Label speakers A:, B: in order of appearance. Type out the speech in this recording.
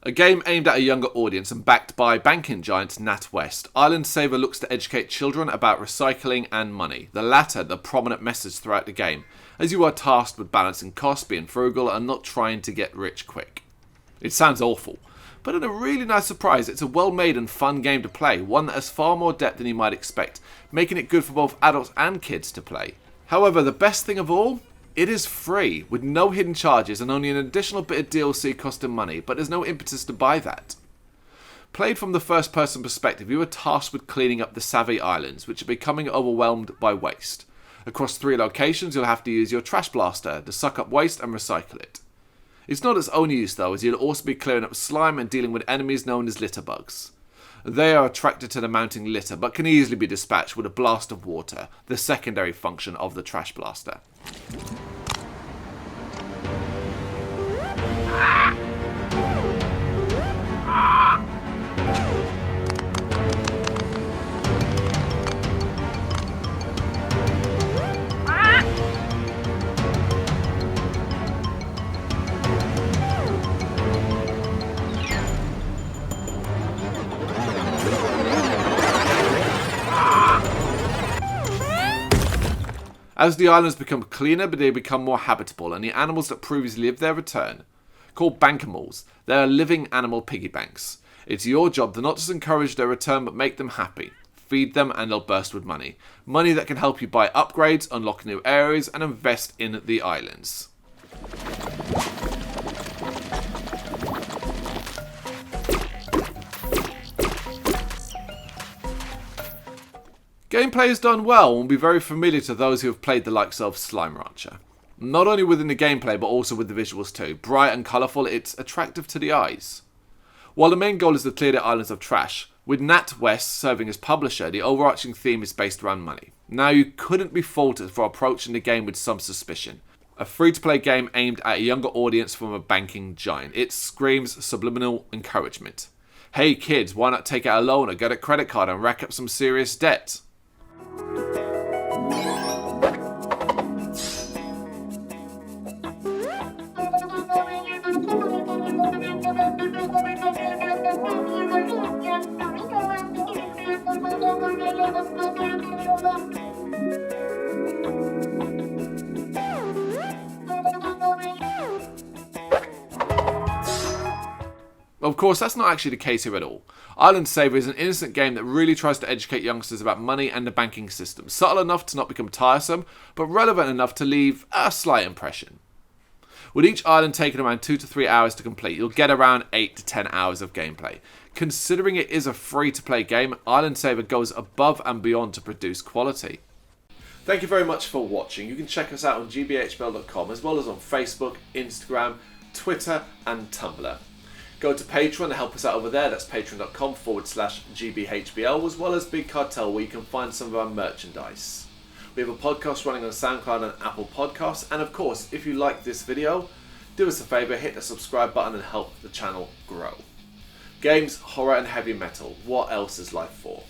A: A game aimed at a younger audience and backed by banking giant NatWest, Island Saver looks to educate children about recycling and money, the latter the prominent message throughout the game, as you are tasked with balancing costs, being frugal and not trying to get rich quick. It sounds awful, but in a really nice surprise, it's a well-made and fun game to play, one that has far more depth than you might expect, making it good for both adults and kids to play. However, the best thing of all, it is free, with no hidden charges and only an additional bit of DLC costing money, but there's no impetus to buy that. Played from the first person perspective, you are tasked with cleaning up the Savvy Islands, which are becoming overwhelmed by waste. Across 3 locations, you'll have to use your trash blaster to suck up waste and recycle it. It's not its only use though, as you'll also be clearing up slime and dealing with enemies known as litter bugs. They are attracted to the mounting litter, but can easily be dispatched with a blast of water, the secondary function of the trash blaster. As the islands become cleaner, but they become more habitable, and the animals that previously lived there return. Called Bankimals, they are living animal piggy banks. It's your job to not just encourage their return, but make them happy. Feed them and they'll burst with money. Money that can help you buy upgrades, unlock new areas, and invest in the islands. Gameplay is done well and will be very familiar to those who have played the likes of Slime Rancher. Not only within the gameplay but also with the visuals too. Bright and colourful, it's attractive to the eyes. While the main goal is to clear the islands of trash, with NatWest serving as publisher, the overarching theme is based around money. Now you couldn't be faulted for approaching the game with some suspicion. A free-to-play game aimed at a younger audience from a banking giant. It screams subliminal encouragement. Hey kids, why not take out a loan or get a credit card and rack up some serious debt? Of course, that's not actually the case here at all. Island Saver is an innocent game that really tries to educate youngsters about money and the banking system, subtle enough to not become tiresome, but relevant enough to leave a slight impression. With each island taking around 2 to 3 hours to complete, you'll get around 8 to 10 hours of gameplay. Considering it is a free-to-play game, Island Saver goes above and beyond to produce quality. Thank you very much for watching. You can check us out on GBHBL.com as well as on Facebook, Instagram, Twitter and Tumblr. Go to Patreon to help us out over there. That's patreon.com/GBHBL, as well as Big Cartel, where you can find some of our merchandise. We have a podcast running on SoundCloud and Apple Podcasts. And of course, if you like this video, do us a favour, hit the subscribe button and help the channel grow. Games, horror and heavy metal. What else is life for?